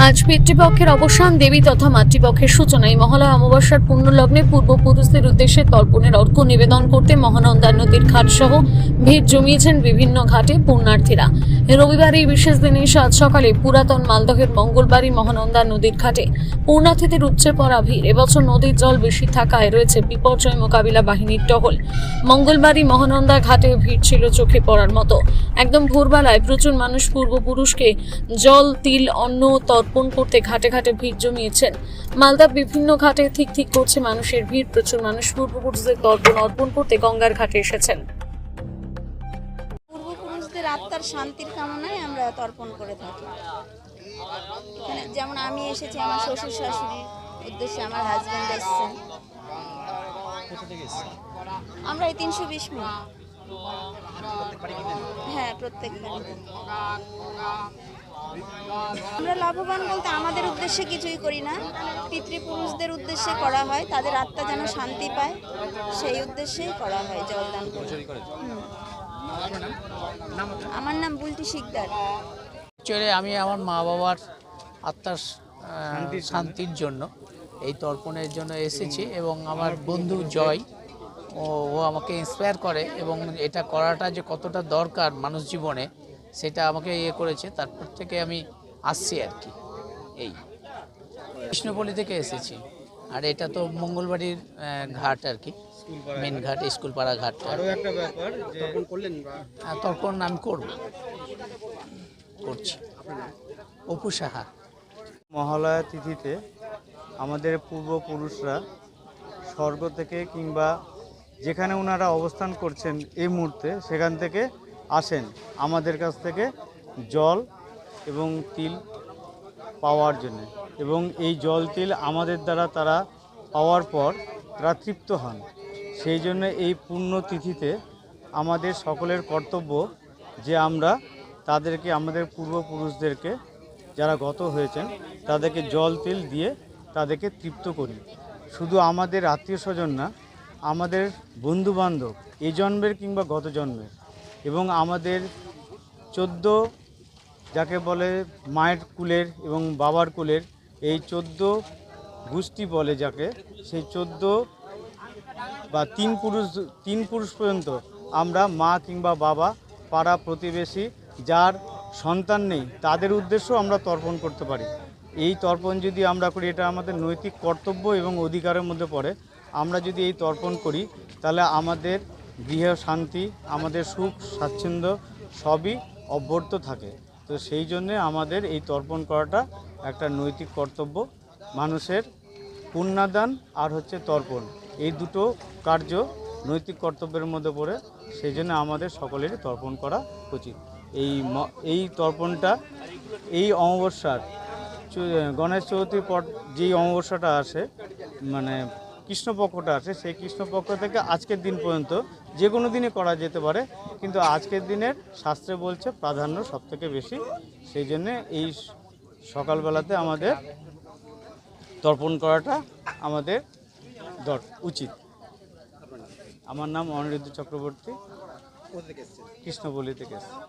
আজ পিতৃপক্ষের অবসান, দেবী তথা মাতৃপক্ষের সূচনা। এই মহালয়া অমাবস্যার পুণ্যলগ্নে পূর্বপুরুষদের উদ্দেশ্যে তর্পণের অর্ঘ্য নিবেদন করতে মহানন্দা নদীর ঘাট সহ ভিড় জমিয়েছেন বিভিন্ন ঘাটে পুণ্যার্থীরা। রবিবার এই বিশেষ দিনে সাত সকালে পুরাতন মালদহের মঙ্গলবাড়ি মহানন্দা নদীর ঘাটে পুণ্যার্থীদের উপচে পড়া ভিড়। এবছর নদীর জল বেশি থাকায় রয়েছে বিপর্যয় মোকাবিলা বাহিনীর টহল। মঙ্গলবাড়ি মহানন্দা ঘাটে ভিড় ছিল চোখে পড়ার মতো। একদম ভোরবেলায় প্রচুর মানুষ পূর্বপুরুষকে জল, তিল, অন্ন তর্পণ করতে ঘাটে ঘাটে ভিড় জমিয়েছেন। মালদার বিভিন্ন ঘাটে ঠিক করছে মানুষের ভিড়। প্রচুর মানুষ পূর্বপুরুষদের তর্পণ অর্পণ করতে গঙ্গার ঘাটে এসেছেন। পূর্বপুরুষদের আত্মার শান্তির কামনায় আমরা তর্পণ করে থাকি। এখানে যেমন আমি এসেছি, আমার শ্বশুর শাশুড়ির উদ্দেশ্যে আমার হাজব্যান্ড এসেছেন। আমরা এই 320 মিনিট। হ্যাঁ, প্রত্যেক বাড়িতে। আমরা লাভবান বলতে আমাদের উদ্দেশ্যে কিছুই করি না, পিতৃপুরুষদের উদ্দেশ্যে করা হয়, তাদের আত্মা যেন শান্তি পায় সেই উদ্দেশ্যেই করা হয় জলদান করে। আমার নাম বুলটি শিকদার। আমি আমার মা বাবার আত্মার শান্তির জন্য এই তর্পণের জন্য এসেছি এবং আমার বন্ধু জয় ও আমাকে ইন্সপায়ার করে এবং এটা করাটা যে কতটা দরকার মানুষ জীবনে সেটা আমাকে করেছে। তারপর থেকে আমি আসছি আর কি। এই কৃষ্ণপল্লী থেকে এসেছি। আর এটা তো মঙ্গলবাড়ির ঘাট আর কি, মেন ঘাট, স্কুলপাড়া ঘাট। আরও একটা ব্যাপার, তর্পণ করলেন? তর্পণ আমি করছি। অপু সাহা। মহালয়া তিথিতে আমাদের পূর্বপুরুষরা স্বর্গ থেকে কিংবা যেখানে ওনারা অবস্থান করছেন এই মুহূর্তে সেখান থেকে আসেন আমাদের কাছ থেকে জল এবং তিল পাওয়ার জন্য, এবং এই জল তিল আমাদের দ্বারা তারা পাওয়ার পর তারা তৃপ্ত হন। সেই জন্য এই পুণ্য তিথিতে আমাদের সকলের কর্তব্য যে আমরা তাদেরকে, আমাদের পূর্বপুরুষদেরকে যারা গত হয়েছেন তাদেরকে জল তিল দিয়ে তাদেরকে তৃপ্ত করি। শুধু আমাদের আত্মীয় স্বজন না, আমাদের বন্ধুবান্ধব এই জন্মের কিংবা গত জন্মের, এবং আমাদের 14 যাকে বলে মায়ের কুলের এবং বাবার কুলের, এই 14 গোষ্ঠী বলে যাকে, সেই 14 বা 3 পুরুষ পর্যন্ত আমরা মা কিংবা বাবা, পাড়া প্রতিবেশী যার সন্তান নেই তাদের উদ্দেশ্যেও আমরা তর্পণ করতে পারি। এই তর্পণ যদি আমরা করি, এটা আমাদের নৈতিক কর্তব্য এবং অধিকারের মধ্যে পড়ে। আমরা যদি এই তর্পণ করি তাহলে আমাদের গৃহে শান্তি, আমাদের সুখ স্বাচ্ছন্দ্য সবই অব্যর্থ থাকে। তো সেই জন্যে আমাদের এই তর্পণ করাটা একটা নৈতিক কর্তব্য। মানুষের পুণ্যদান আর তর্পণ, এই দুটো কার্য নৈতিক কর্তব্যের মধ্যে পড়ে। সেই জন্য আমাদের সকলেরই তর্পণ করা উচিত। এই তর্পণটা এই অমাবস্যার গণেশ চতুর্থীর পর যেই অমাবস্যাটা আসে, মানে কৃষ্ণপক্ষটা আসে, সেই কৃষ্ণপক্ষ থেকে আজকের দিন পর্যন্ত যে কোনো দিনে করা যেতে পারে, কিন্তু আজকের দিনের শাস্ত্রে বলছে প্রাধান্য সবথেকে বেশি। সেই জন্যে এই সকালবেলাতে আমাদের তর্পণ করাটা আমাদের উচিত। আমার নাম অনিরুদ্ধ চক্রবর্তী, কৃষ্ণপল্লী থেকে এসেছি।